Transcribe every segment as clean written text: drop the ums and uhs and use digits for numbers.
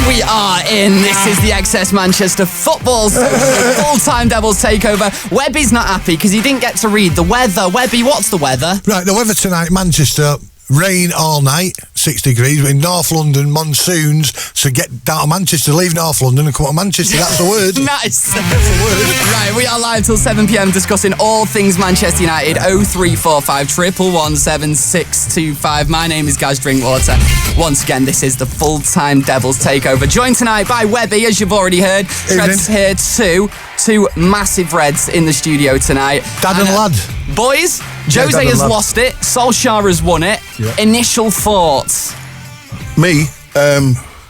We are in. This is the XS Manchester Football Full-Time Devils takeover. Webby's not happy because he didn't get to read the weather. Webby, what's the weather? Right, the weather tonight, Manchester, rain all night, 6 degrees. In North London, monsoons. So get down to Manchester, leave North London and come to Manchester. That's the word. Nice. That's the word. Right, we are live till 7 p.m. discussing all things Manchester United. 0345 111 7625. My name is Gaz Drinkwater. Once again, this is the Full-Time Devils takeover. Joined tonight by Webby, as you've already heard. Tred's here too. Two massive Reds in the studio tonight. Dad and lad. Boys, Jose has lost it. Solskjaer has won it. Yeah. Initial thoughts? Me,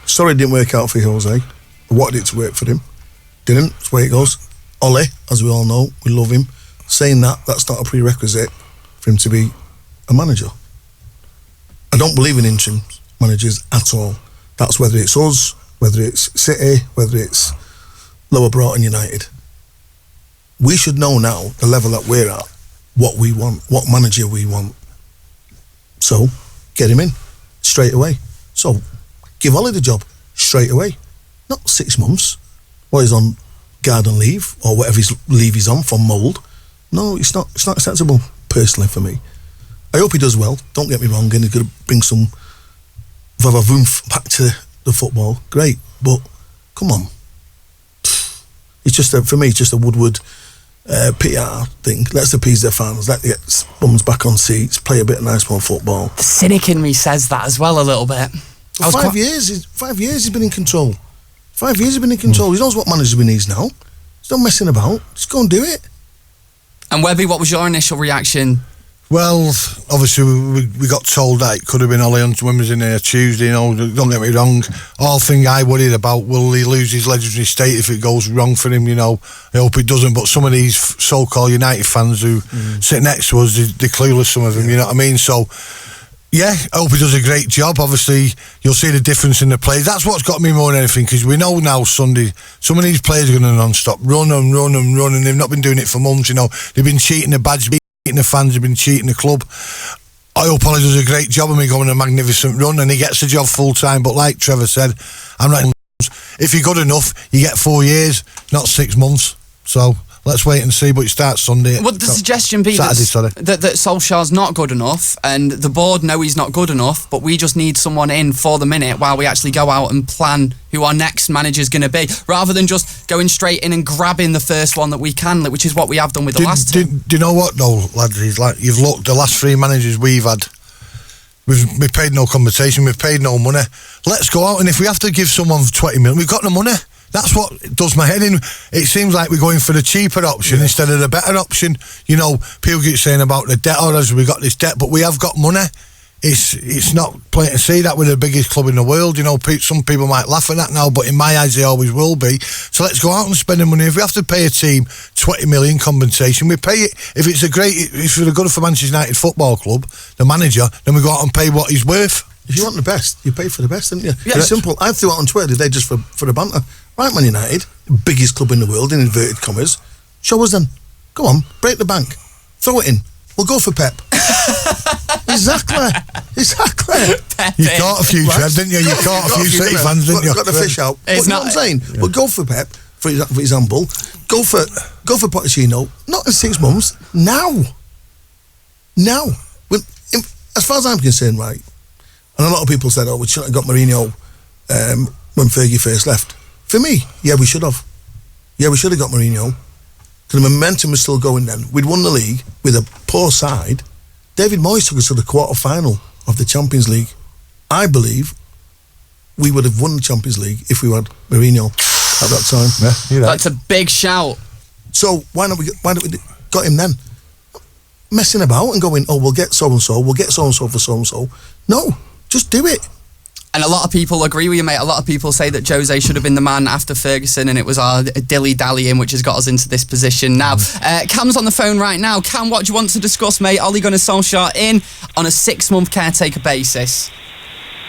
sorry it didn't work out for Jose. I wanted it to work for him. Didn't. That's the way it goes. Ole, as we all know, we love him. Saying that, that's not a prerequisite for him to be a manager. I don't believe in interim managers at all. That's whether it's us, whether it's City, whether it's Lower Broughton United. We should know now, the level that we're at, what we want, what manager we want. So, get him in straight away. So, give Ole the job straight away. Not 6 months while he's on garden leave or whatever his leave he's on for mould. No, it's not acceptable, personally, for me. I hope he does well, don't get me wrong, and he's going to bring some vava-voomf back to the football. Great, but come on. It's just, for me, it's just a Woodward PR thing. Let's appease their fans, let the bums back on seats, play a bit of nice more football. The cynic in me says that as well a little bit. Well, 5 years he's been in control. 5 years he's been in control. He knows what manager he needs now. He's not messing about. Just go and do it. And Webby, what was your initial reaction? Well, obviously we got told that it could have been Ole when we was in there Tuesday, you know, don't get me wrong. All thing I worried about, will he lose his legendary state if it goes wrong for him, you know. I hope it doesn't, but some of these so-called United fans who sit next to us, they're clueless, some of them, you know what I mean? So, yeah, I hope he does a great job. Obviously, you'll see the difference in the players. That's what's got me more than anything, because we know now Sunday, some of these players are going to non-stop run, and they've not been doing it for months, you know. They've been cheating the badge, the fans have been cheating the club. I hope Ole does a great job and we go on a magnificent run and he gets the job full time, but like Trevor said, I'm not. If you're good enough, you get 4 years, not 6 months. So let's wait and see, but it starts Sunday. Would the suggestion be that Solskjaer's not good enough and the board know he's not good enough, but we just need someone in for the minute while we actually go out and plan who our next manager's going to be, rather than just going straight in and grabbing the first one that we can, which is what we have done with the last two? Do you know what though, lads? He's like, you've looked, the last 3 managers we've had, we've paid no compensation, we've paid no money. Let's go out, and if we have to give someone 20 million, we've got the money. That's what does my head in. It seems like we're going for the cheaper option instead of the better option. You know, people keep saying about the debt, or as we got this debt, but we have got money. It's not plain to see that we're the biggest club in the world. You know, some people might laugh at that now, but in my eyes they always will be. So let's go out and spend the money. If we have to pay a team 20 million compensation, we pay it. If it's good for Manchester United Football Club, the manager, then we go out and pay what he's worth. If you want the best, you pay for the best, don't you? Yeah. It's simple. I threw out on Twitter today just for the banter. Right, Man United, biggest club in the world, in inverted commas. Show us then. Go on, break the bank. Throw it in. We'll go for Pep. Exactly. Pep you caught a few, Trev, didn't you? You caught a few City fans, didn't you? Got the fish out. It's you know what I'm saying? Yeah. We'll go for Pep, for example. Go for Pochettino. Not in 6 months. Now. As far as I'm concerned, right, and a lot of people said, we should have got Mourinho when Fergie first left. For me, yeah, we should have. Yeah, we should have got Mourinho. Because the momentum was still going then. We'd won the league with a poor side. David Moyes took us to the quarter-final of the Champions League. I believe we would have won the Champions League if we had Mourinho at that time. Yeah, you're right. That's a big shout. So why don't we got him then? Messing about and going, we'll get so-and-so, we'll get so-and-so for so-and-so. No, just do it. And a lot of people agree with you, mate. A lot of people say that Jose should have been the man after Ferguson, and it was our dilly-dallying which has got us into this position now. Cam's on the phone right now. Cam, what do you want to discuss, mate? Ole Gunnar Solskjaer in on a 6-month caretaker basis.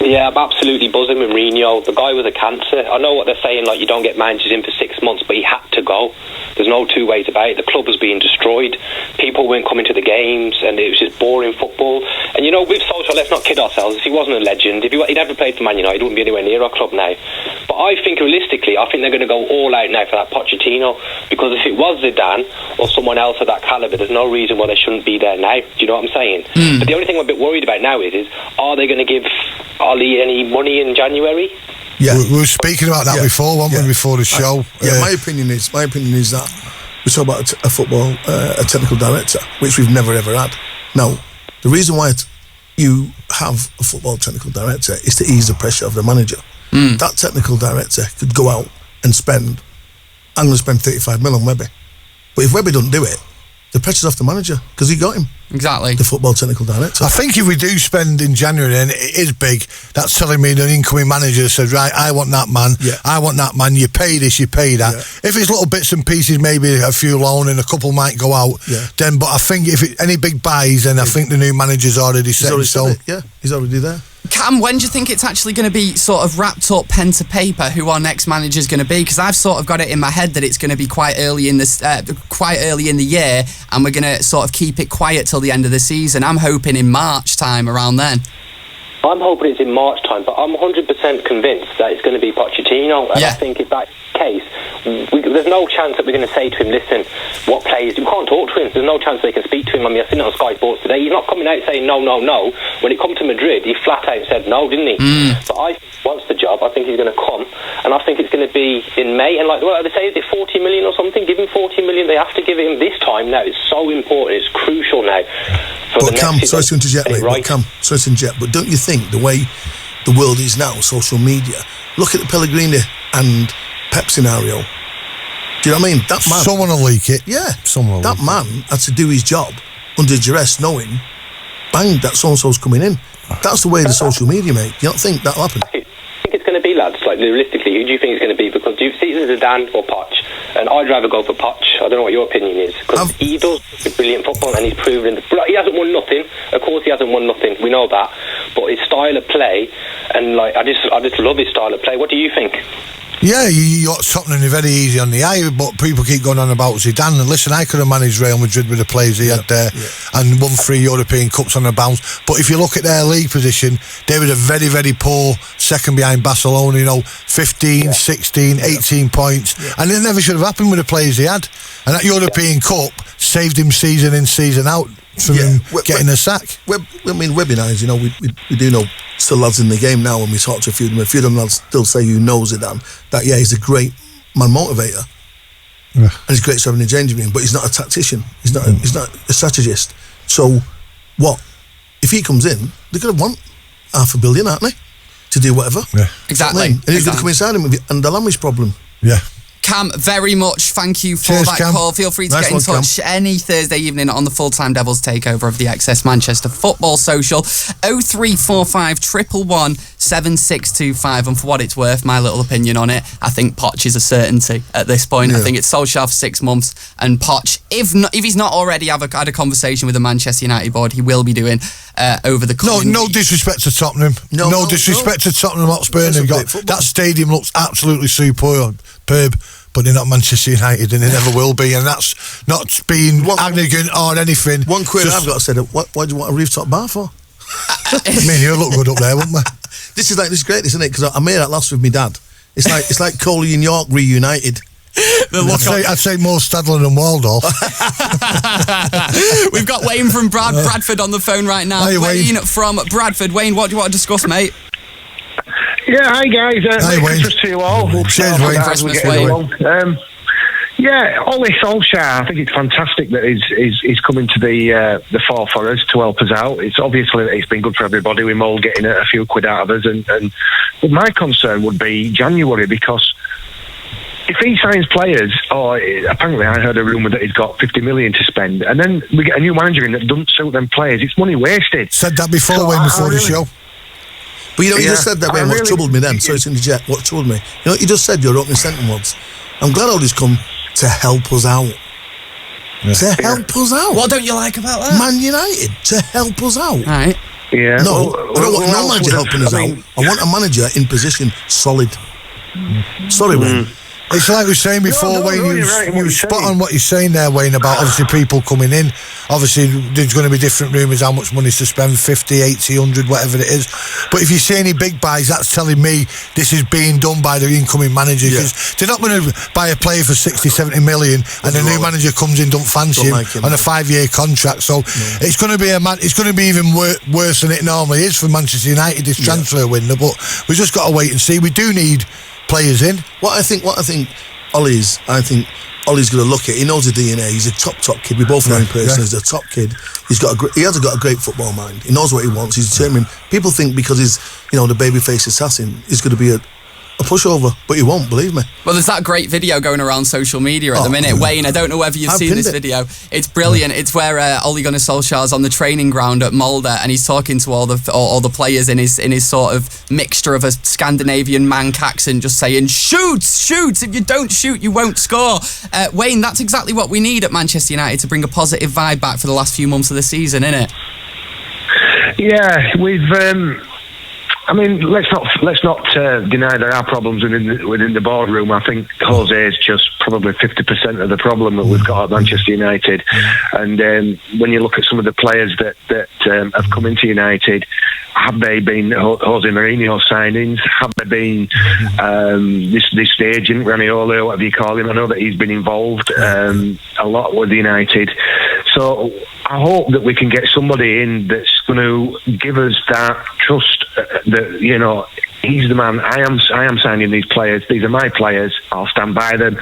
Yeah, I'm absolutely buzzing with Mourinho. The guy was a cancer. I know what they're saying, like you don't get managers in for 6 months, but he had to go. There's no two ways about it. The club was being destroyed. People weren't coming to the games, and it was just boring football. And you know, with Solskjaer, let's not kid ourselves. If he wasn't a legend, if he never played for Man United, he wouldn't be anywhere near our club now. But I think realistically, I think they're going to go all out now for that Pochettino, because if it was Zidane or someone else of that calibre, there's no reason why they shouldn't be there now. Do you know what I'm saying? But the only thing I'm a bit worried about now is are they going to give Oli any money in January? Yeah, we were speaking about that before, weren't we, before the show? My opinion is that we talk about a technical director, which we've never ever had. Now, the reason why you have a football technical director is to ease the pressure of the manager. That technical director could go out and spend, I'm going to spend 35 million on Webby. But if Webby doesn't do it, the pressure's off the manager, because he got him. Exactly. The football technical director. I think if we do spend in January, and it is big, that's telling me an incoming manager said, right, I want that man, I want that man, you pay this, you pay that. If it's little bits and pieces, maybe a few loan and a couple might go out, then, but I think if any big buys, then I think the new manager's already set in stone. Yeah, he's already there. Cam, when do you think it's actually going to be sort of wrapped up pen to paper who our next manager's going to be? Because I've sort of got it in my head that it's going to be quite early in the year, and we're going to sort of keep it quiet till the end of the season. I'm hoping in March time, around then. I'm hoping it's in March time, but I'm 100% convinced that it's going to be Pochettino. And I think if that's the case, there's no chance that we're going to say to him, listen, what players, we can't talk to him. There's no chance they can speak to him. I mean, I've seen it on Sky Sports today. He's not coming out saying no. When it come to Madrid, he flat out said no, didn't he? But I think he wants the job. I think he's going to come, and I think it's going to be in May. And like they say, is it 40 million or something? Give him 40 million. They have to give him this time now. It's so important. It's crucial now. But Cam, sorry to interject, mate. Right. But don't you think the way the world is now, social media, look at the Pellegrini and Pep scenario. Do you know what I mean? That man, someone will leak it. Yeah, someone will. That man had to do his job under duress, knowing, bang, that so-and-so's coming in. That's the way the social media, mate. Do you not think that'll happen? I think it's going to be, lads. Like, realistically, who do you think it's going to be? Because do you see it as Zidane or Poch? And I'd rather go for Poch. I don't know what your opinion is, because he does brilliant football and he's proven. He hasn't won nothing. Of course, he hasn't won nothing. We know that. But his style of play, and like I just love his style of play. What do you think? Yeah, you got Tottenham very easy on the eye, but people keep going on about Zidane. And listen, I could have managed Real Madrid with the players he had there and won 3 European Cups on the bounce. But if you look at their league position, they were a very, very poor second behind Barcelona, 15, 16, 18 points. And it never should have happened with the players he had. And that European Cup saved him season in, season out from him getting a sack. Webby and I, we do know still lads in the game now, when we talk to a few of them lads still say who knows Zidane, that he's a great man motivator. And he's great to have in the changing room, but he's not a tactician. He's not a strategist. So what? If he comes in, they're going to want $500 million, aren't they? To do whatever. Yeah. Exactly. And he's going to come inside him and the language problem. Yeah. Cam, very much thank you for that call. Feel free to get in touch any Thursday evening on the Full-Time Devils takeover of the XS Manchester Football Social. 0345 111 7625. And for what it's worth, my little opinion on it, I think Poch is a certainty at this point. I think it's Solskjaer for 6 months, and Poch, if he's not already had a conversation with the Manchester United board, he will be doing over the coming No disrespect to Tottenham. No disrespect to Tottenham Hotspur. That stadium looks absolutely superb. But they're not Manchester United, and they never will be, and that's not being arrogant or anything. One query I've got to say, why do you want a rooftop bar for? I mean, you look good up there, wouldn't we? This is great, isn't it? Because I made that last with my dad. It's like Coley and York reunited. I'd say more Stadler than Waldorf. We've got Wayne from Bradford on the phone right now. Hi, Wayne from Bradford. Wayne, what do you want to discuss, mate? Yeah, hi guys. Merry Christmas to you all. Cheers, Wayne. Christmas, Wayne. Ole Solskjaer, I think it's fantastic that he's coming to the fore for us to help us out. It's obviously it's been good for everybody. We're all getting a few quid out of us, but my concern would be January, because if he signs players, or apparently I heard a rumour that he's got 50 million to spend, and then we get a new manager in that doesn't suit them players, it's money wasted. Said that before, Wayne, before the show. But you just said that, Wayne, what troubled me then, sorry to interject, what troubled me, you just said your opening sentence was, I'm glad Ollie's come to help us out. Yeah. To help us out. What don't you like about that? Man United, to help us out. Right. Yeah. No, I don't want no manager helping us out. I want a manager in position, solid. Sorry, Wayne. It's like we were saying before, Wayne, you were spot on what you're saying there, Wayne, about obviously people coming in. Obviously, there's going to be different rumours how much money to spend, 50, 80, 100, whatever it is. But if you see any big buys, that's telling me this is being done by the incoming manager. Because they're not going to buy a player for 60, 70 million and the new manager comes in, don't fancy him, on a 5-year contract. So it's going to be even worse than it normally is for Manchester United, this transfer window. But we've just got to wait and see. We do need players in. What I think Ollie's going to look at. He knows the DNA. He's a top kid. We both know him personally. He's a top kid. He has got a great football mind. He knows what he wants. He's determined. People think because he's the babyface assassin, he's going to be a pushover, but he won't, believe me. Well, there's that great video going around social media at the minute. Wayne, I don't know whether you've seen this video. It's brilliant. It's where Ole Gunnar Solskjaer's on the training ground at Molde and he's talking to all the players in his sort of mixture of a Scandinavian Manc accent, just saying, shoot! If you don't shoot, you won't score. Wayne, that's exactly what we need at Manchester United to bring a positive vibe back for the last few months of the season, innit? Yeah, we've... I mean, let's not deny there are problems within the boardroom. I think Jose is just probably 50% of the problem that we've got at Manchester United. And when you look at some of the players that have come into United, have they been Jose Mourinho signings? Have they been this agent, Raniolo, whatever you call him? I know that he's been involved a lot with United. So I hope that we can get somebody in that's going to give us that trust that, he's the man. I am signing these players. These are my players. I'll stand by them.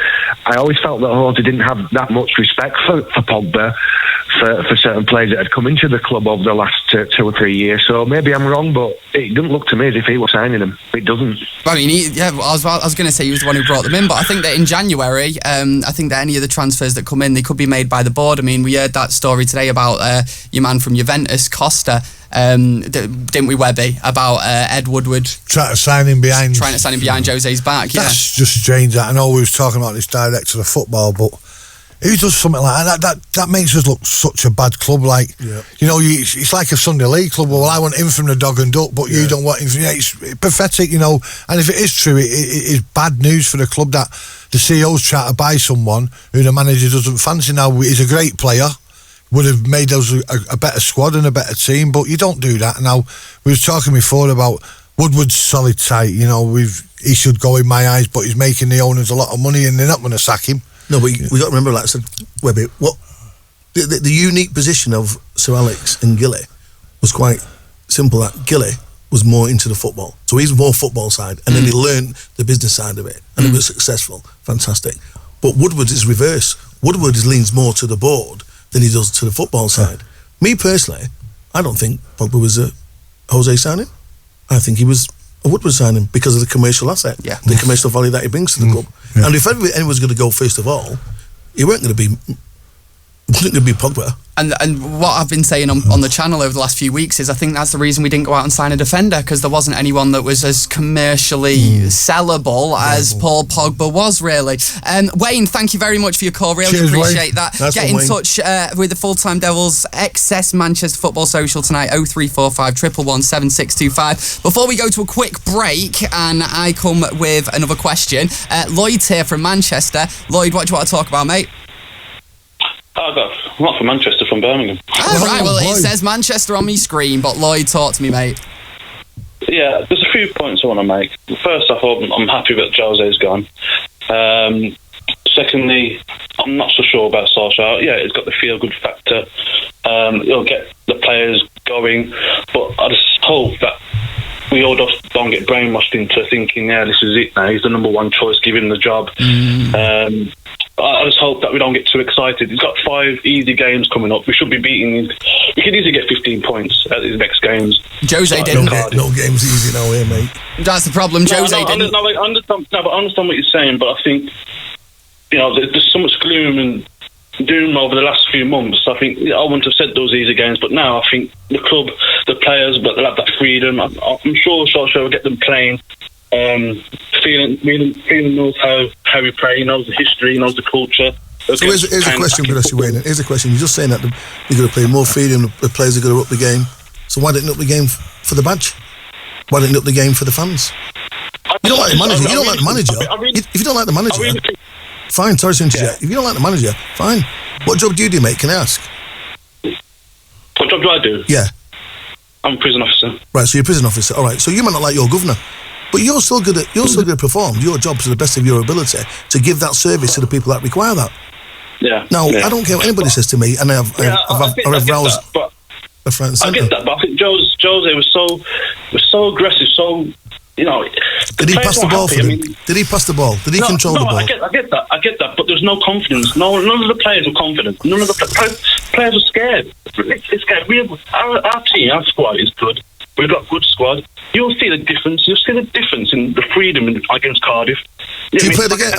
I always felt that Jose didn't have that much respect for Pogba, for certain players that had come into the club over the last 2 or 3 years. So maybe I'm wrong, but it doesn't look to me as if he was signing them. It doesn't. I mean, I was going to say he was the one who brought them in, but I think that in January, I think that any of the transfers that come in, they could be made by the board. I mean, we heard that story today about your man from Juventus, Costa. Didn't we, Webby, about Ed Woodward trying to sign him behind Jose's back? That's just strange. I know we was talking about this director of football, but who does something like that? That makes us look such a bad club. Like, it's like a Sunday League club. Well, I want him from the Dog and Duck, but you don't want him from... it's pathetic, And if it is true, it is bad news for the club that the CEO's trying to buy someone who the manager doesn't fancy. Now, he's a great player, would have made us a better squad and a better team, but you don't do that. Now, we were talking before about Woodward's solid tight. He should go in my eyes, but he's making the owners a lot of money and they're not going to sack him. No, but we got to remember, like I said, Webby, what the unique position of Sir Alex and Gilly was quite simple. That Gilly was more into the football, so he's more football side, and then he learned the business side of it, and it was successful, fantastic. But Woodward is reverse. Woodward leans more to the board than he does to the football side. Me personally, I don't think Pogba was a Jose signing. I think he was a Woodward signing because of the commercial asset, the commercial value that he brings to the club. And if anyone was going to go first of all, he wasn't going to be Pogba. And what I've been saying on the channel over the last few weeks is I think that's the reason we didn't go out and sign a defender, because there wasn't anyone that was as commercially sellable as Paul Pogba was, really. Wayne, thank you very much for your call. Really appreciate that. Get in touch with the Full-Time Devils XS Manchester Football Social tonight, 0345 111 7625. Before we go to a quick break and I come with another question, Lloyd's here from Manchester. Lloyd, what do you want to talk about, mate? I'm not from Manchester, from Birmingham. Oh, right, well, it says Manchester on my screen, but Lloyd, talk to me, mate. Yeah, there's a few points I want to make. First off, I'm happy that Jose's gone. Secondly, I'm not so sure about Solskjaer. Yeah, it's got the feel-good factor. It'll get the players going, but I just hope that we all just don't get brainwashed into thinking, this is it now. He's the number one choice, give him the job. I just hope that we don't get too excited. He's got 5 easy games coming up. We should be beating... We could easily get 15 points at his next games. Jose didn't. No game's easy now here, mate. That's the problem. Jose didn't. I understand what you're saying, but I think, there's so much gloom and doom over the last few months. I think I wouldn't have said those easy games, but now I think the club, the players, but they'll have that freedom. I'm sure Solskjaer will get them playing. Feeling knows how we play, knows the history, knows the culture. So here's a question for us, Wayne. Here's a question. You're just saying that you're going to play more freedom, the players are going to up the game. So why didn't you up the game for the badge? Why didn't you up the game for the fans? You don't like the manager. You don't like the manager. If you don't like the manager, fine. Sorry to interject. If you don't like the manager, fine. What job do you do, mate? Can I ask? What job do I do? Yeah. I'm a prison officer. Right. So you're a prison officer. All right. So you might not like your governor, but you're still good at perform your job to the best of your ability to give that service to the people that require that. Yeah. Now, I don't care what anybody says to me, and I've roused a friend. I get that, but I think Jose was so aggressive, so. Did he pass the ball for him? Did he pass the ball? Did he control the ball? I get that, but there's no confidence. None of the players were confident. None of the players were scared. It's scared. Our team, our squad is good. We've got a good squad. You'll see the difference. You'll see the difference in the freedom against Cardiff. Have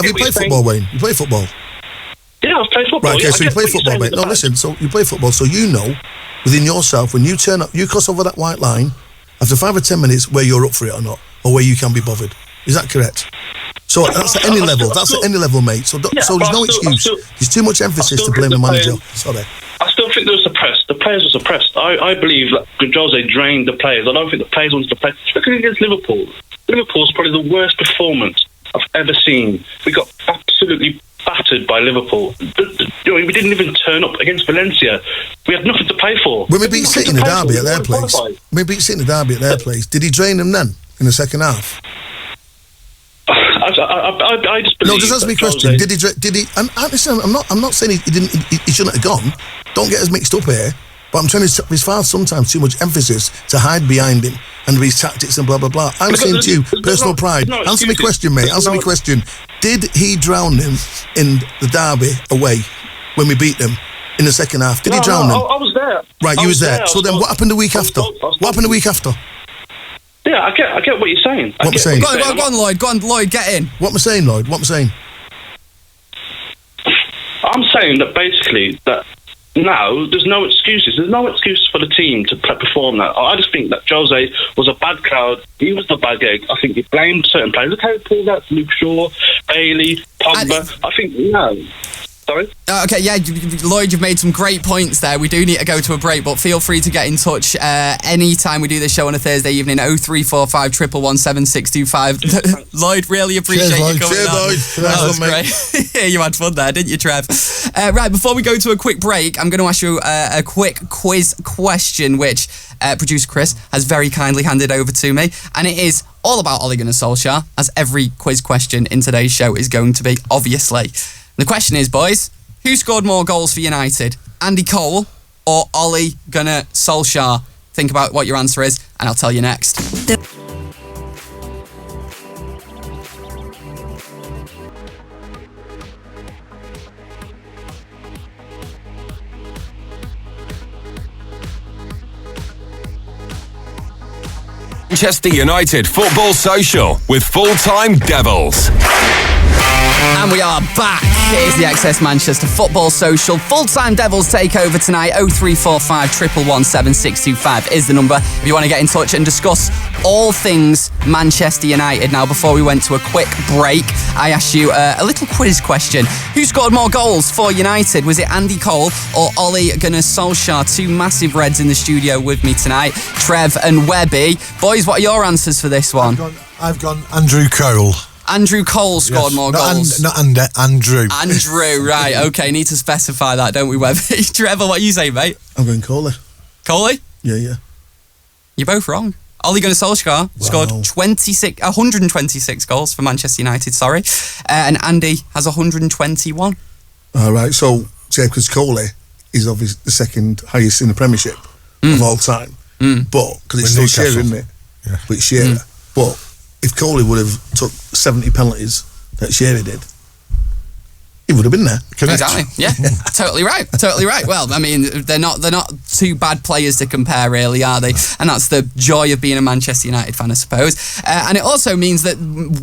you played football, Wayne? You play football? Yeah, I've played football. Right, okay, so you play football, mate. No, listen, so you play football, so you know within yourself, when you turn up, you cross over that white line, after 5 or 10 minutes, where you're up for it or not, or where you can be bothered. Is that correct? So that's at any level. That's at any level, mate. So there's no excuse. There's too much emphasis to blame the manager. Sorry. I still think they were suppressed. The players were suppressed. I believe that Jose drained the players. I don't think the players wanted to play. Especially against Liverpool. Liverpool's probably the worst performance I've ever seen. We got absolutely battered by Liverpool. We didn't even turn up against Valencia. We had nothing to play for. When we beat City in the derby at their place. When we beat City in the derby at their place. Did he drain them then in the second half? I just believe. No, just answer me a question. Did he? And listen, I'm not saying he didn't. He shouldn't have gone. Don't get us mixed up here. But I'm trying to. There's far sometimes too much emphasis to hide behind him and his tactics and blah blah blah. I'm saying to you, personal pride. Answer me question, mate. Answer me question. Did he drown him in the derby away when we beat them in the second half? Did he drown him? I was there. Right, you was there. So then, what happened the week after? What happened the week after? Yeah, I get what you're saying. What am I saying? Go on, Lloyd. Go on, Lloyd, get in. What am I saying, Lloyd? What am I saying? I'm saying that basically that now there's no excuses. There's no excuses for the team to perform that. I just think that Jose was a bad crowd. He was the bad egg. I think he blamed certain players. Look how he pulled out Luke Shaw, Bailey, Pogba. I think no. Sorry? Okay, yeah, Lloyd, you've made some great points there. We do need to go to a break, but feel free to get in touch anytime we do this show on a Thursday evening, 0345 111 7625. Lloyd, really appreciate you coming on. That was great. Yeah, you had fun there, didn't you, Trev? Right, before we go to a quick break, I'm going to ask you a quick quiz question, which producer Chris has very kindly handed over to me, and it is all about Ole Gunnar Solskjaer, as every quiz question in today's show is going to be, obviously. The question is, boys, who scored more goals for United? Andy Cole or Ole Gunnar Solskjaer? Think about what your answer is, and I'll tell you next. Manchester United Football Social with Full-Time Devils. And we are back. Here's the XS Manchester Football Social. Full-Time Devils take over tonight. 0345 111 7625 is the number if you want to get in touch and discuss all things Manchester United. Now, before we went to a quick break, I asked you a little quiz question. Who scored more goals for United? Was it Andy Cole or Ole Gunnar Solskjaer? Two massive Reds in the studio with me tonight, Trev and Webby. Boys, what are your answers for this one? I've gone Andrew Cole. Andrew Cole scored more goals. Not Andrew. Andrew, right. Okay, need to specify that, don't we, Webby? Trevor, what you say, mate? I'm going Coley. Coley? Yeah. You're both wrong. Ole Gunnar Solskjaer scored 126 goals for Manchester United, and Andy has 121. All right, so because Coley is obviously the second highest in the Premiership of all time, but because it's still Shearer, isn't it? Yeah. But it's Shearer. But if Coley would have took 70 penalties that Shearer did, he would have been there. Correct. Exactly. Yeah. Totally right. Well, I mean, they're not two bad players to compare, really, are they? And that's the joy of being a Manchester United fan, I suppose. And it also means that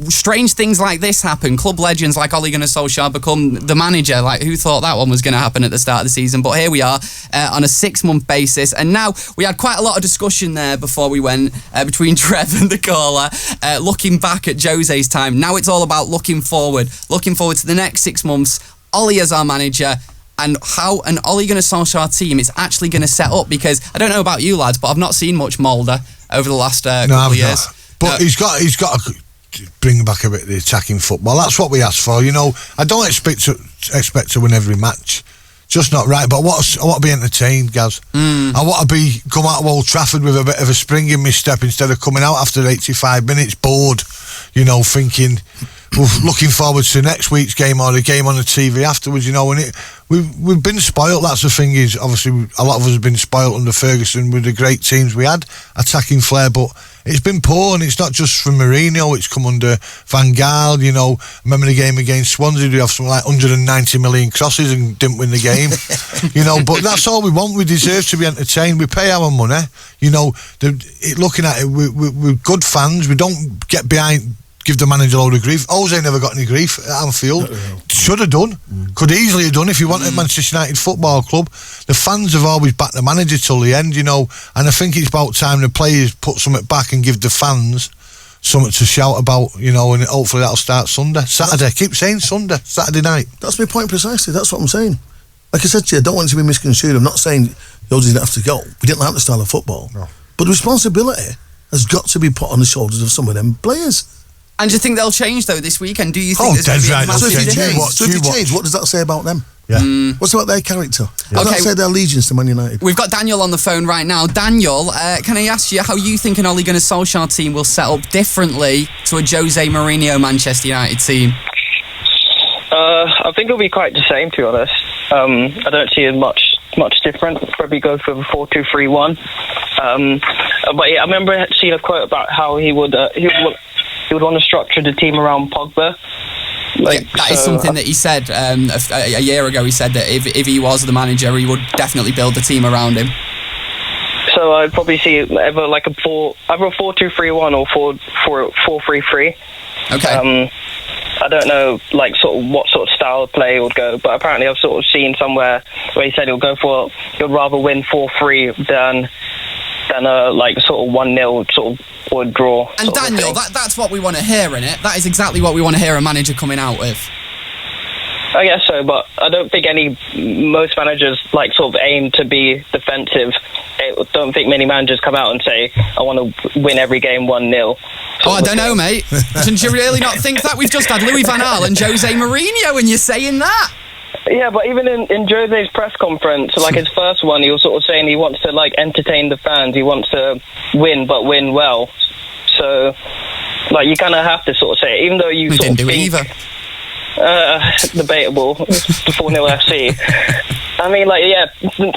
strange things like this happen. Club legends like Ole Gunnar Solskjaer become the manager. Like, who thought that one was going to happen at the start of the season? But here we are on a 6-month basis. And now we had quite a lot of discussion there before we went between Trev and the caller, looking back at Jose's time. Now it's all about looking forward to the next 6 months. Ole as our manager, and how an Ole Gunnar Solskjaer team is actually going to set up, because I don't know about you lads, but I've not seen much Mulder over the last couple of years. But he's got bring back a bit of the attacking football. That's what we asked for. You know, I don't expect to win every match. Just not right. But I want to be entertained, Gaz. I want to come out of Old Trafford with a bit of a spring in my step instead of coming out after 85 minutes bored. You know, thinking, looking forward to next week's game or the game on the TV afterwards. You know, and we've been spoilt. That's the thing is, obviously, a lot of us have been spoilt under Ferguson with the great teams we had, attacking flair, but it's been poor, and it's not just from Mourinho, it's come under Van Gaal. You know, remember the game against Swansea, we have something like 190 million crosses and didn't win the game. You know, but that's all we want. We deserve to be entertained. We pay our money. You know, looking at it, we're good fans. We don't get behind, give the manager a load of grief. Jose never got any grief at Anfield. Should have done. Could easily have done if he wanted Manchester United Football Club. The fans have always backed the manager till the end, you know, and I think it's about time the players put something back and give the fans something to shout about, you know, and hopefully that'll start Saturday. Keep saying Sunday, Saturday night. That's my point precisely. That's what I'm saying. Like I said to you, I don't want it to be misconstrued. I'm not saying Jose didn't have to go. We didn't like the style of football. No. But the responsibility has got to be put on the shoulders of some of them players. And do you think they'll change, though, this weekend? Do you think there's going to be a massive change? So if they change, what does that say about them? Yeah. What's about their character? Yeah. What does that say their allegiance to Man United? We've got Daniel on the phone right now. Daniel, can I ask you how you think an Ole Gunnar Solskjaer team will set up differently to a Jose Mourinho Manchester United team? I think it'll be quite the same, to be honest. I don't see it much different. Probably go for the 4-2-3-1. But yeah, I remember seeing a quote about how he would want to structure the team around Pogba. That is something that he said a year ago. He said that if he was the manager, he would definitely build the team around him. So I'd probably see either like either a 4-2-3-1 or 4-3-3. Okay. I don't know, like sort of what sort of style of play would go, but apparently I've sort of seen somewhere where he said he'll rather win 4-3 than a like sort of 1-0 sort of or draw. And Daniel, that's what we want to hear, innit? That is exactly what we want to hear a manager coming out with. I guess so, but I don't think most managers like sort of aim to be defensive. I don't think many managers come out and say, I want to win every game 1-0. Oh, I don't know, mate. Shouldn't you really not think that? We've just had Louis van Gaal and Jose Mourinho, and you're saying that? Yeah, but even in Jose's press conference, like his first one, he was sort of saying he wants to like entertain the fans. He wants to win, but win well. So, like, you kind of have to sort of say it, even though you we sort didn't of do think, it either. Debatable. 4-0 FC. I mean, like, yeah,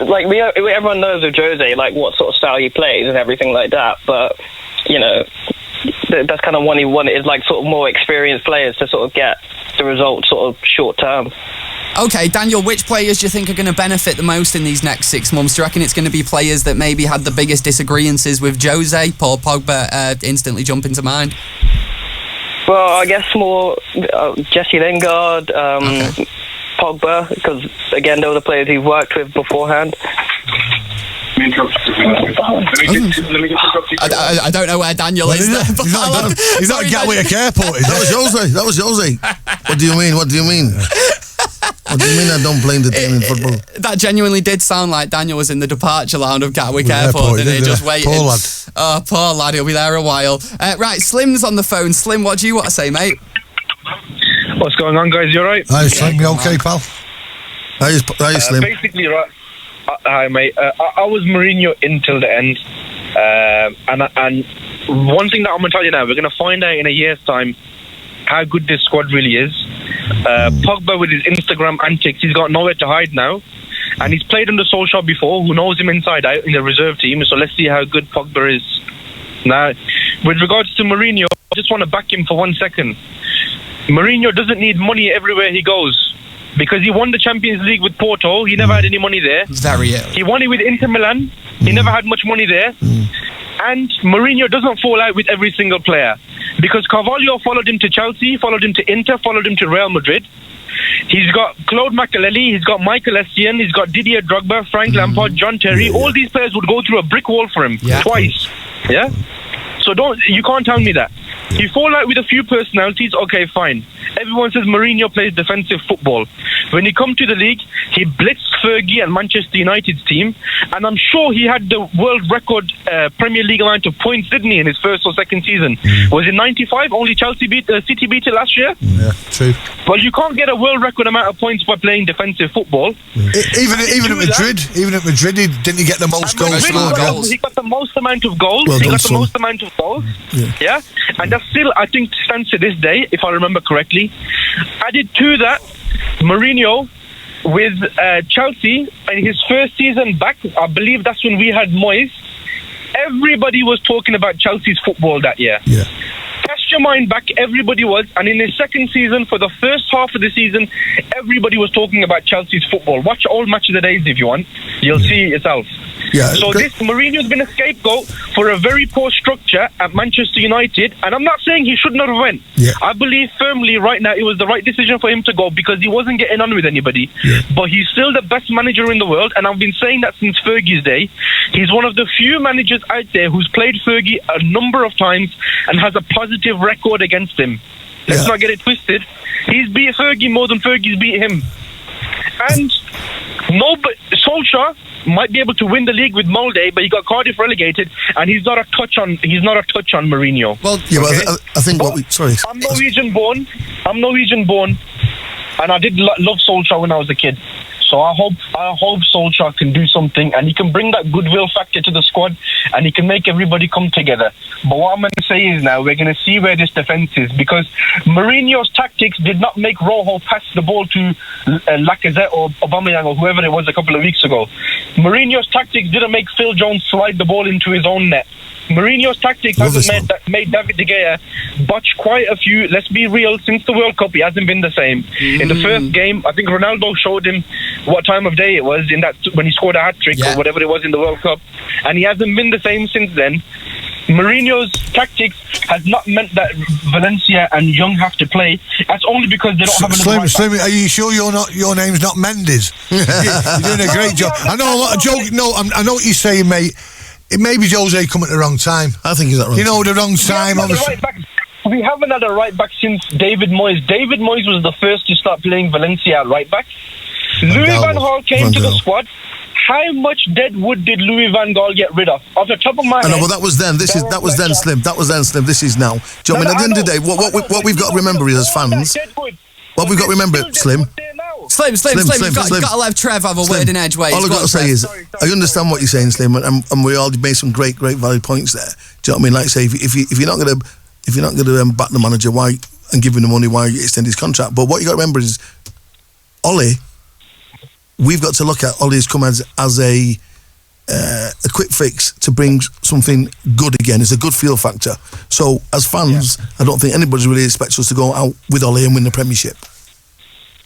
like everyone knows of Jose, like what sort of style he plays and everything like that. But you know, that's kind of what he wanted, is like sort of more experienced players to sort of get the result sort of short term. Okay, Daniel, which players do you think are going to benefit the most in these next 6 months? Do you reckon it's going to be players that maybe had the biggest disagreements with Jose? Paul Pogba instantly jumping to mind. Well, I guess more Jesse Lingard, Pogba, because again, those are the players he's worked with beforehand. Let me I don't know where Daniel is. He's not at Gatwick Airport, is it? That was Jose. What do you mean? What do you mean I don't blame the team in football? That genuinely did sound like Daniel was in the departure lounge of Gatwick Airport, didn't he? Just waiting. Poor lad. Oh, poor lad, he'll be there a while. Right, Slim's on the phone. Slim, what do you want to say, mate? What's going on, guys? You alright? Hi, Slim. You okay, pal? How you Slim? Basically, right. Hi, mate. I was Mourinho until the end. And one thing that I'm going to tell you now, we're going to find out in a year's time how good this squad really is. Pogba with his Instagram antics, he's got nowhere to hide now. And he's played under Solskjaer before, who knows him inside out in the reserve team. So let's see how good Pogba is. Now, with regards to Mourinho, I just want to back him for 1 second. Mourinho doesn't need money everywhere he goes, because he won the Champions League with Porto. He never had any money there. Very ill. He won it with Inter Milan. He never had much money there. And Mourinho doesn't fall out with every single player, because Carvalho followed him to Chelsea, followed him to Inter, followed him to Real Madrid. He's got Claude Makélélé, he's got Michael Essien, he's got Didier Drogba, Frank Lampard, John Terry. All these players would go through a brick wall for him twice. Yeah? So you can't tell me that. You fall out with a few personalities, okay, fine. Everyone says Mourinho plays defensive football. When he come to the league, he blitzed Fergie and Manchester United's team, and I'm sure he had the world record Premier League amount of points, didn't he, in his first or second season? Was it 95? Only City beat it last year? Yeah, true. Well, you can't get a world record amount of points by playing defensive football. Even at Madrid, didn't he get the most goals? He got the most amount of goals. Yeah, and that still, I think, stands to this day, if I remember correctly. Added to that, Mourinho with Chelsea in his first season back, I believe that's when we had Moyes. Everybody was talking about Chelsea's football that year. Yeah. Cast your mind back, everybody was, and in his second season, for the first half of the season, everybody was talking about Chelsea's football. Watch all Match of the Days if you want. You'll see it yourself. Yeah, so this Mourinho's been a scapegoat for a very poor structure at Manchester United, and I'm not saying he should not have went. Yeah. I believe firmly right now it was the right decision for him to go because he wasn't getting on with anybody. Yeah. But he's still the best manager in the world, and I've been saying that since Fergie's day. He's one of the few managers out there who's played Fergie a number of times and has a positive record against him. Let's not get it twisted. He's beat Fergie more than Fergie's beat him. And Solskjaer might be able to win the league with Molde, but he got Cardiff relegated, and he's not a touch on Mourinho. Well, yeah, but I think I'm Norwegian born, and I did love Solskjaer when I was a kid. So I hope Solskjaer can do something, and he can bring that goodwill factor to the squad, and he can make everybody come together. But what I'm going to say is now we're going to see where this defence is, because Mourinho's tactics did not make Rojo pass the ball to Lacazette or Aubameyang or whoever it was a couple of weeks ago. Mourinho's tactics didn't make Phil Jones slide the ball into his own net. Mourinho's tactics hasn't made David De Gea botch quite a few. Let's be real, since the World Cup he hasn't been the same. In the first game, I think Ronaldo showed him what time of day it was in that when he scored a hat-trick or whatever it was in the World Cup, and he hasn't been the same since then. Mourinho's tactics has not meant that Valencia and Young have to play. That's only because they don't have enough. Slim, are you sure your name's not Mendes? You're doing a great job. I know a lot of jokes. No, I know what you're saying, mate. It may be Jose come at the wrong time. I think he's at the wrong time. The wrong time, obviously. We haven't had a right back since David Moyes. David Moyes was the first to start playing Valencia at right back. Louis Van Gaal came to the squad. How much dead wood did Louis Van Gaal get rid of? Off the top of my head. I know, but that was then. That was then, Slim. That was then, Slim. This is now. Do you know what I mean? At the end of the day, what we've got to remember is as fans. What we've got to remember, Slim. Slim, you've got to let Trev have a word in edgeways. All I've got to say is, I understand what you're saying, Slim, and we all made some great valid points there. Do you know what I mean? Like I say, if you're not going to back the manager, why, and give him the money, why extend his contract? But what you got to remember is, Ole, we've got to look at Ole has come as a quick fix to bring something good again. It's a good feel factor. So as fans, I don't think anybody really expects us to go out with Ole and win the Premiership.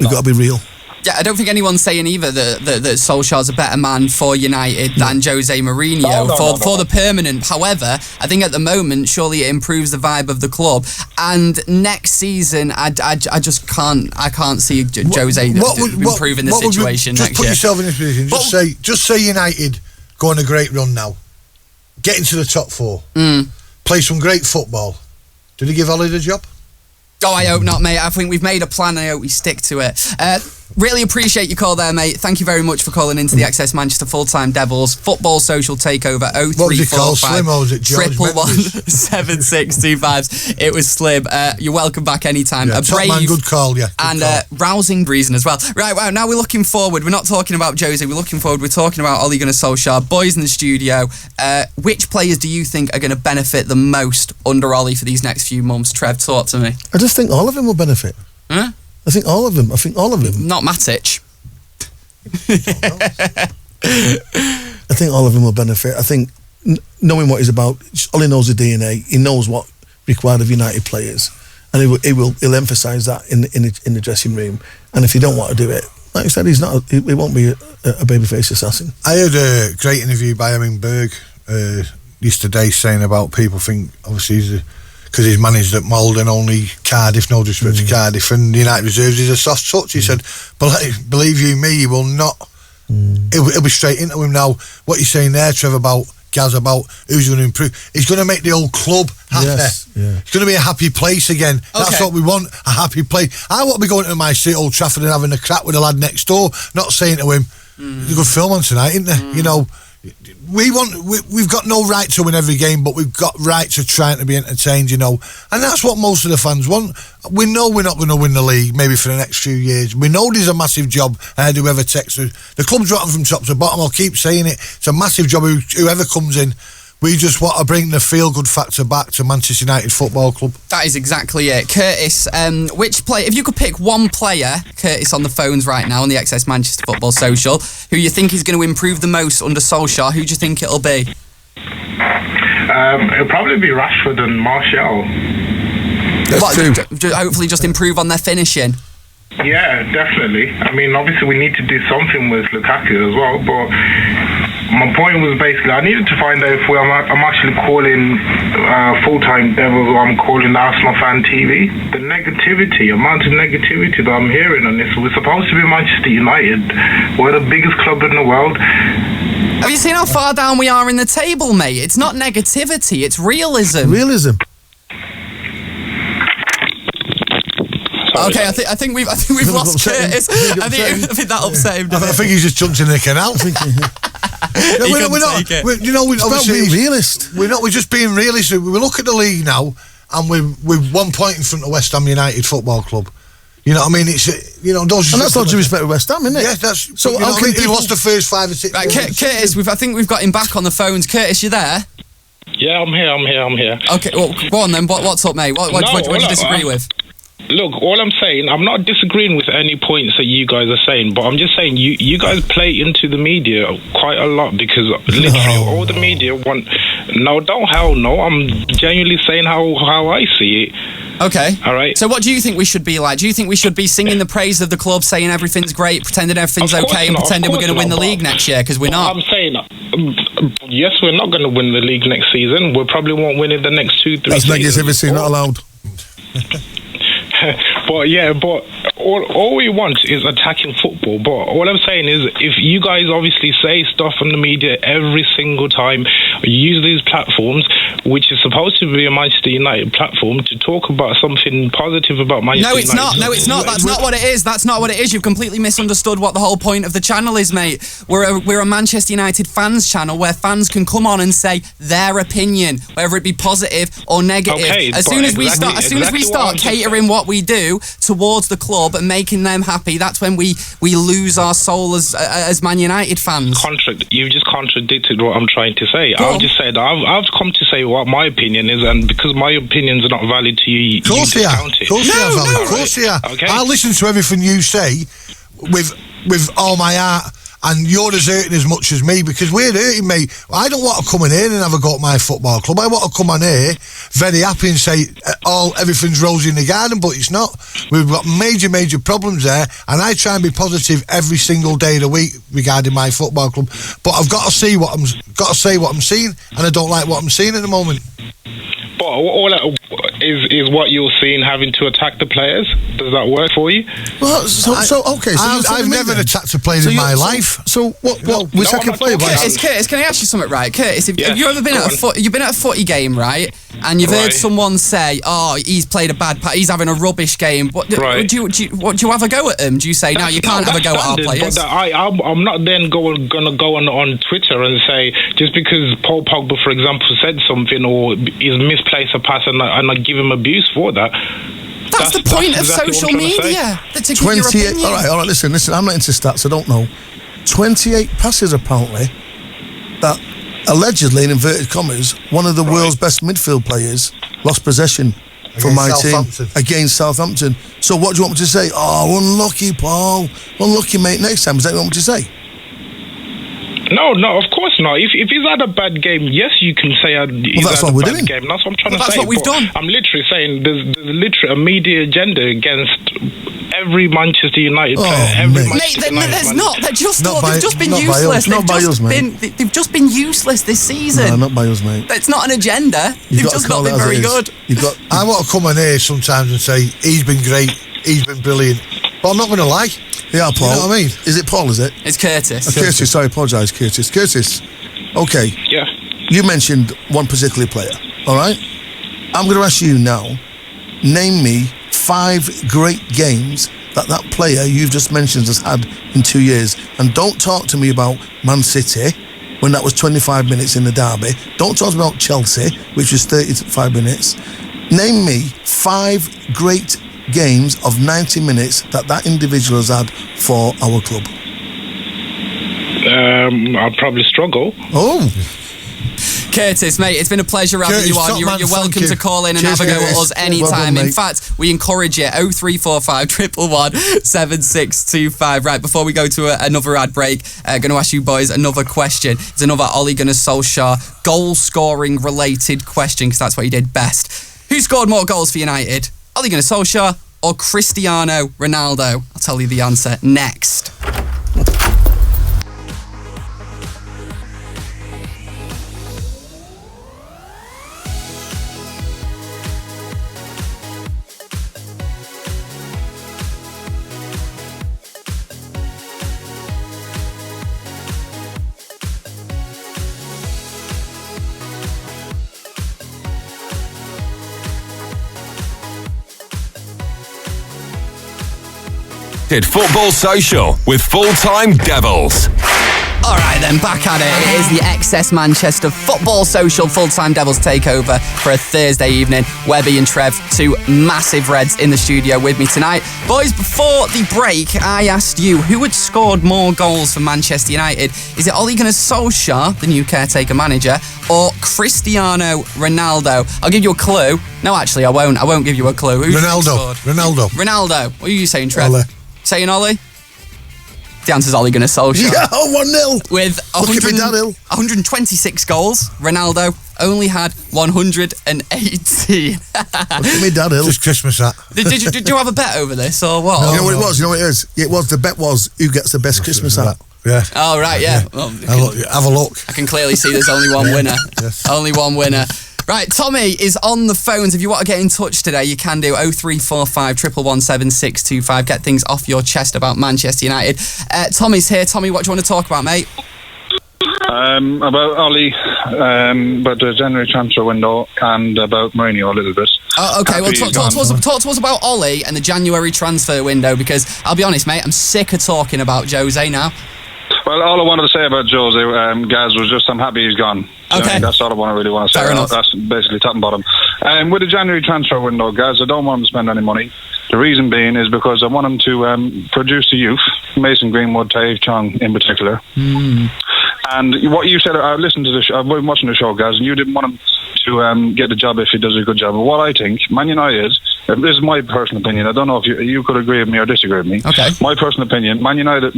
We've got to be real. Yeah, I don't think anyone's saying either that Solskjaer's a better man for United than Jose Mourinho for the permanent. However, I think at the moment, surely it improves the vibe of the club. And next season, I can't see Jose improving the situation next year. Just put yourself in this position. Just say United go on a great run now, get into the top four, play some great football. Did he give Ole the job? Oh, I hope not, mate. I think we've made a plan and I hope we stick to it. Really appreciate your call there, mate. Thank you very much for calling into the Access Manchester Full-Time Devils Football Social Takeover 0345 What was it called, Slim, or was it George 1117625? It was Slim. You're welcome back anytime. Yeah, A brave man, good call, yeah. And rousing reason as well. Right, wow, now we're looking forward. We're not talking about Jose, we're looking forward. We're talking about Ole Gunnar Solskjaer. Boys in the studio, which players do you think are going to benefit the most under Ole for these next few months? Trev, talk to me. I just think all of them will benefit. Huh? I think all of them. Not Matic. I think all of them will benefit. I think knowing what he's about, Ole knows the DNA. He knows what required of United players, and he'll emphasise that in the dressing room. And if you don't want to do it, like I said, he won't be a babyface assassin. I heard a great interview by Emin Berg yesterday saying about people think obviously because he's managed at Molde and only Cardiff, no disrespect to Cardiff, and the United reserves is a soft touch. He said, believe you me, he will not. He'll be straight into him now. What you're saying there, Trev, about Gaz, about who's going to improve. He's going to make the whole club happy. Yes, yeah. It's going to be a happy place again. That's what we want, a happy place. I want to be going to my seat, Old Trafford, and having a crack with the lad next door, not saying to him, there's a good film on tonight, isn't there? You know, we've got no right to win every game, but we've got right to trying to be entertained, you know. And that's what most of the fans want. We know we're not going to win the league maybe for the next few years. We know there's a massive job ahead, whoever texts us. The club's rotten from top to bottom, I'll keep saying it. It's a massive job, whoever comes in. We just want to bring the feel-good factor back to Manchester United Football Club. That is exactly it. Curtis, which player, if you could pick one player, Curtis on the phones right now on the XS Manchester Football Social, who you think is going to improve the most under Solskjaer, who do you think it'll be? It'll probably be Rashford and Martial. Hopefully just improve on their finishing. Yeah, definitely. I mean, obviously we need to do something with Lukaku as well, but my point was basically I needed to find out if I'm actually calling Full-Time Devils or I'm calling Arsenal Fan TV. The amount of negativity that I'm hearing on this. We're supposed to be Manchester United. We're the biggest club in the world. Have you seen how far down we are in the table, mate? It's not negativity, it's realism. Realism. Okay, I think we've lost Curtis. I think that upset him. I think he's just jumped in the canal. We're just being realist. We look at the league now, and we're 1 point in front of West Ham United Football Club. You know what I mean? It's and that's all due respect to West Ham, isn't it? Yeah, that's so. He lost the first 5 or 6. Right, Curtis, I think we've got him back on the phones. Curtis, you there? Yeah, I'm here. Okay, well, go on then. What's up, mate? What do you disagree with? Look, all I'm saying, I'm not disagreeing with any points that you guys are saying, but I'm just saying you guys play into the media quite a lot because literally all the media want... No, I'm genuinely saying how I see it. Okay. All right. So what do you think we should be like? Do you think we should be singing the praise of the club, saying everything's great, pretending everything's okay, and pretending we're going to win the league next year? Because we're not. I'm saying, yes, we're not going to win the league next season. We probably won't win it the next 2-3 That's seasons. negativity, not allowed. But all we want is attacking football. But all I'm saying is, if you guys obviously say stuff on the media every single time, use these platforms, which is supposed to be a Manchester United platform, to talk about something positive about Manchester United. No, it's not. That's not what it is. That's not what it is. You've completely misunderstood what the whole point of the channel is, mate. We're a Manchester United fans channel where fans can come on and say their opinion, whether it be positive or negative. Okay, as soon as we start catering what we do towards the club and making them happy, that's when we lose our soul as Man United fans. You've just contradicted what I'm trying to say. I've just said I've come to say what my opinion is, and because my opinion's not valid to you, of course they are. Of course they are. Okay. I listen to everything you say with all my heart. And you're as hurting as much as me because we're hurting, mate. I don't want to come in here and have a go at my football club. I want to come on here very happy and say everything's rosy in the garden, but it's not. We've got major problems there, and I try and be positive every single day of the week regarding my football club. But I've got to say what I'm seeing, and I don't like what I'm seeing at the moment. But all that is what you're seeing, having to attack the players. Does that work for you? Well, okay. So I've never attacked a player in my life. So what? We're second player. Curtis, can I ask you something, right? Curtis, have you ever been you've been at a footy game, right? And you've heard someone say, "Oh, he's played a bad he's having a rubbish game." Do you have a go at him? Do you say, "No, you can't have a go at our players"? But I'm not then going to go on Twitter and say just because Paul Pogba, for example, said something or is misplaced a pass and I give him abuse for that. That's the point of social media. 28. All right. Listen. I'm not into stats. I don't know. 28 passes apparently that allegedly, in inverted commas, one of the world's best midfield players lost possession from my team against Southampton. So what do you want me to say? Oh, unlucky, Paul. Unlucky, mate. Next time, is that what you want me to say? No, of course not. If he's had a bad game, yes, you can say he's had a bad game. That's what I'm trying to say. That's what we've done. I'm literally saying there's literally a media agenda against every Manchester United player. There's not. They've just been useless. They've just been useless this season. No, not by us, mate. It's not an agenda. They've just not been very good. I want to come in here sometimes and say he's been great, he's been brilliant, but I'm not going to lie. Yeah, Paul. You know what I mean? Is it Paul, is it? It's Curtis. Curtis, sorry, I apologise, Curtis. Curtis, okay. Yeah. You mentioned one particular player, all right? I'm going to ask you now, name me 5 great games that player you've just mentioned has had in 2 years. And don't talk to me about Man City, when that was 25 minutes in the derby. Don't talk about Chelsea, which was 35 minutes. Name me 5 great games of 90 minutes that individual has had for our club. I'll probably struggle. Oh. Curtis, mate, it's been a pleasure having you on. You're welcome to call in and have a go at us anytime. In fact, we encourage you. 0345 111 7625. Right, before we go to another ad break, going to ask you boys another question. It's another Ole Gunnar Solskjaer goal-scoring related question, because that's what he did best. Who scored more goals for United? Ole Gunnar Solskjaer or Cristiano Ronaldo? I'll tell you the answer next. Football Social with Full-Time Devils. All right then, back at it. It is the XS Manchester Football Social Full-Time Devils takeover for a Thursday evening. Webby and Trev, 2 massive Reds in the studio with me tonight. Boys, before the break, I asked you who had scored more goals for Manchester United. Is it Ole Gunnar Solskjaer, the new caretaker manager, or Cristiano Ronaldo? I'll give you a clue. No, actually, I won't. I won't give you a clue. Who's Ronaldo. Ronaldo. What are you saying, Trev? Ole. Saying Ollie? The answer's Ole Gunnar Solskjaer. Yeah, 1-0. With 126 goals, Ronaldo only had 118. Look at me, Dad Hill. Just Christmas that. Did you have a bet over this or what? No, you know what it was? You know what it is? The bet was who gets the best Christmas hat. Yeah. Oh, right, yeah. Well, have a look. I can clearly see there's only one winner. Yes. Only one winner. Right, Tommy is on the phones. If you want to get in touch today, you can do 0345 111 7625. Get things off your chest about Manchester United. Tommy's here. Tommy, what do you want to talk about, mate? About Ollie, about the January transfer window, and about Mourinho a little bit. Oh, okay, well, talk to us about Ollie and the January transfer window, because I'll be honest, mate, I'm sick of talking about Jose now. Well, all I wanted to say about Jose, Gaz, was just I'm happy he's gone. Okay. That's all I really want to say. Fair enough. That's basically top and bottom. With the January transfer window, Gaz, I don't want him to spend any money. The reason being is because I want him to produce the youth, Mason Greenwood, Taif Chong in particular. And what you said, I listened to the show, I've been watching the show, Gaz, and you didn't want him to get the job if he does a good job. But what I think, Man United, this is my personal opinion, I don't know if you could agree with me or disagree with me. Okay. My personal opinion, Man United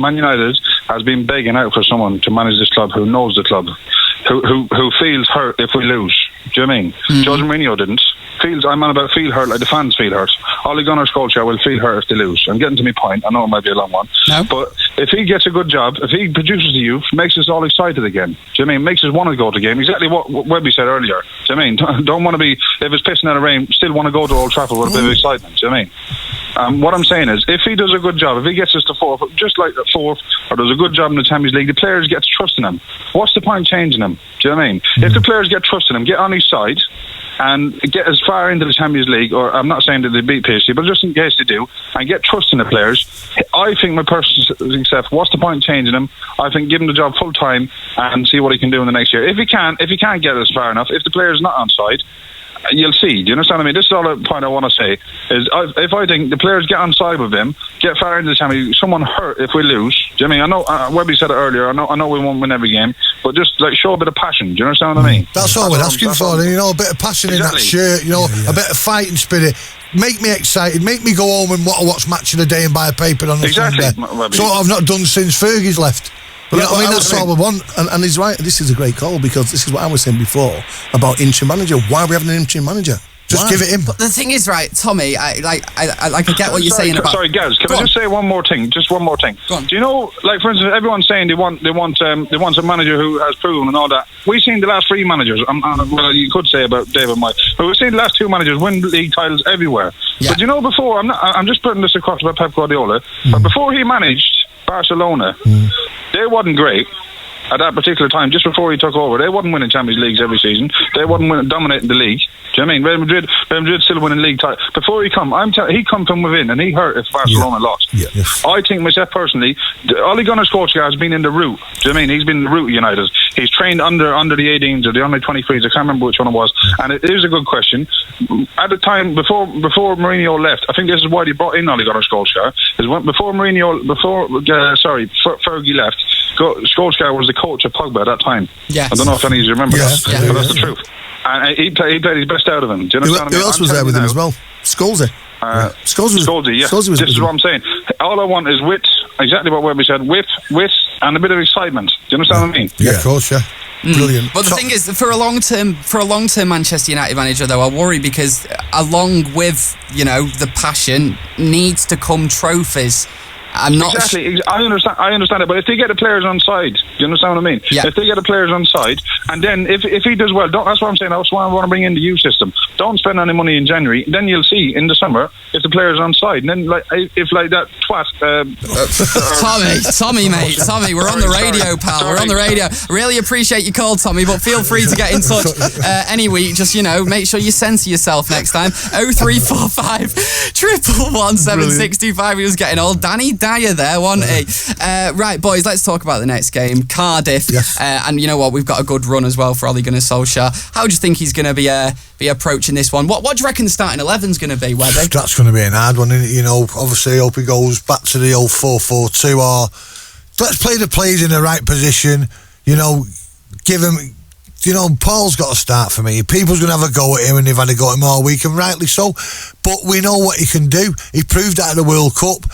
has been begging out for someone to manage this club who knows the club, who feels hurt if we lose. Do you know what I mean? Jose Mourinho didn't. I'm on about feel hurt like the fans feel hurt. Ole Gunnar Solskjaer will feel hurt if they lose. I'm getting to my point. I know it might be a long one. No. But if he gets a good job, if he produces the youth, makes us all excited again. Do you know what I mean? Makes us want to go to the game. Exactly what Webby said earlier. Do you know what I mean? Don't want to be, if it's pissing out of rain, still want to go to Old Trafford with a bit of excitement. Do you know what I mean? What I'm saying is, if he does a good job, if he gets us to fourth, just like the fourth, or does a good job in the Champions League, the players get trust in him. What's the point changing him? Do you know what I mean? If the players get trust in him, get on his side, and get as far into the Champions League, or I'm not saying that they beat PSG, but just in case they do, and get trust in the players, I think my personal accept, what's the point changing him? I think give him the job full time and see what he can do in the next year. If he can't get us far enough, if the player's not on side, you'll see. Do you understand what I mean? This is all the point I want to say. Is if I think the players get on side with them, get far into the Champions League, someone hurt if we lose. Do you know what I mean? I know Webby said it earlier. I know we won't win every game, but just like show a bit of passion. Do you understand what I mean? That's all we're asking for. You know, a bit of passion in that shirt. You know, a bit of fighting spirit. Make me excited. Make me go home and watch Match of the Day and buy a paper on the Sunday. So I've not done since Fergie's left. But you know what I mean? That's all we want. And he's right. This is a great call, because this is what I was saying before about interim manager. Why are we having an interim manager? Just give it him. But the thing is, right, Tommy, I get what you're saying about... Sorry, Gaz, can I just say one more thing? Just one more thing. Go on. Do you know, like, for instance, everyone's saying they want a manager who has proven and all that. We've seen the last 3 managers, well, you could say about David Moyes, but we've seen the last 2 managers win league titles everywhere. Yeah. But you know, before, I'm just putting this across about Pep Guardiola, but before he managed Barcelona, they wasn't great. at that particular time, just before he took over, they wasn't winning Champions Leagues every season. They wasn't dominating the league. Do you know what I mean? Real Madrid still winning league title. Before he come, he come from within, and he hurt if Barcelona lost. Yeah. Yes. I think myself personally, Ole Gunnar Solskjaer has been in the route. Do you know what I mean? He's been in the route of United. He's trained under the 18s or the under 23s. I can't remember which one it was. And it is a good question. At the time before Mourinho left, I think this is why they brought in Ole Gunnar Solskjaer. Is before Fergie left, Solskjaer was the coach of Pogba at that time. Yes. I don't know if any of you remember that, Yeah. but that's the truth. And he played his best out of him. Do you understand? Who else was there with him as well? Scholesy. Scholesy, yeah. Scholesy was this is what I'm saying. All I want is wit, exactly what Webby said, wit, and a bit of excitement. Do you understand what I mean? Yeah, of course, yeah. Brilliant. But the thing is, for a long-term Manchester United manager, though, I worry because along with, the passion needs to come trophies. I'm not exactly. I understand it, but if they get the players on side, do you understand what I mean? Yeah. If they get the players on side, and then if he does well, that's what I'm saying. That's why I want to bring in the youth system. Don't spend any money in January. Then you'll see in the summer if the players on side. And then if that twat. Tommy, mate, Tommy, we're on the radio, pal. Sorry. We're on the radio. Really appreciate your call, Tommy, but feel free to get in touch any week. Just make sure you censor yourself next time. 0345 111 7625. He was getting old. Danny Dyer there, wasn't he? Right, boys, let's talk about the next game. Cardiff. Yes. And you know what? We've got a good run as well for Ole Gunnar Solskjaer. How do you think he's going to be approaching this one? What do you reckon the starting 11's going to be, Webby? That's going to be an hard one, isn't it? Obviously, I hope he goes back to the old 4-4-2 or let's play the players in the right position. Give him. Paul's got to start for me. People's going to have a go at him, and they've had a go at him all week, and rightly so. But we know what he can do. He proved that at the World Cup.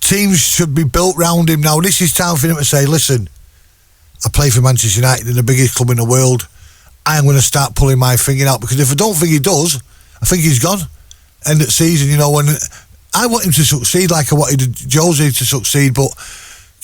Teams should be built round him now. This is time for him to say, listen, I play for Manchester United, they're the biggest club in the world. I am going to start pulling my finger out, because if I don't think he does, I think he's gone. End of season, and I want him to succeed like I wanted Jose to succeed, but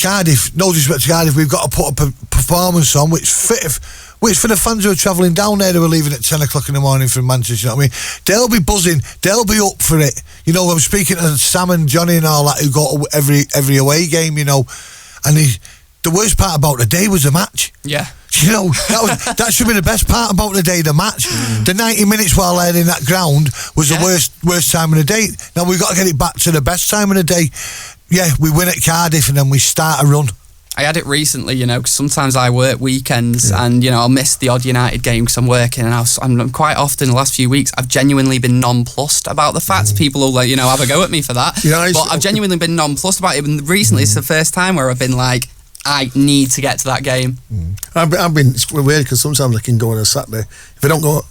Cardiff, no disrespect to Cardiff, we've got to put a performance on which for the fans who are travelling down there, who are leaving at 10 o'clock in the morning from Manchester, you know what I mean? They'll be buzzing, they'll be up for it. I'm speaking to Sam and Johnny and all that who go to every away game, and the worst part about the day was the match. Yeah. That should be the best part about the day, the match. The 90 minutes while they're in that ground was the worst time of the day. Now we've got to get it back to the best time of the day. Yeah, we win at Cardiff and then we start a run. I had it recently, because sometimes I work weekends and, I'll miss the odd United game because I'm working, and I'm quite often the last few weeks, I've genuinely been nonplussed about the fact. People will, have a go at me for that. But I've genuinely been nonplussed about it. And recently it's the first time where I've been like, I need to get to that game. It's weird because sometimes I can go on a Saturday. If we don't go,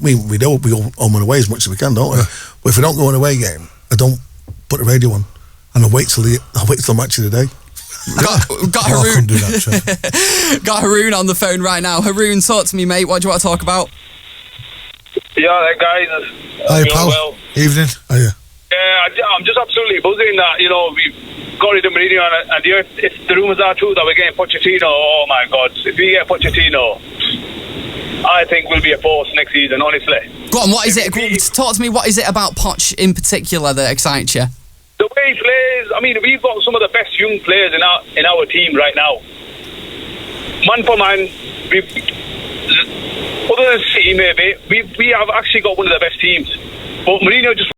we go home and away as much as we can, don't we? But if we don't go on an away game, I don't put the radio on, and I'll wait till the match of the day. Got Haroon. Got Haroon on the phone right now. Haroon, talk to me, mate. What do you want to talk about? Yeah, guys. Hi, pal. Well. Evening. Hiya. Yeah, I'm just absolutely buzzing that we've got rid of Mourinho, and if the rumours are true that we're getting Pochettino, oh my God! If we get Pochettino, I think we'll be a force next season. Honestly. Go on. What is it? Talk to me. What is it about Poch in particular that excites you? The way he plays. We've got some of the best young players in our team right now. Man for man, other than City maybe, we have actually got one of the best teams. But Mourinho just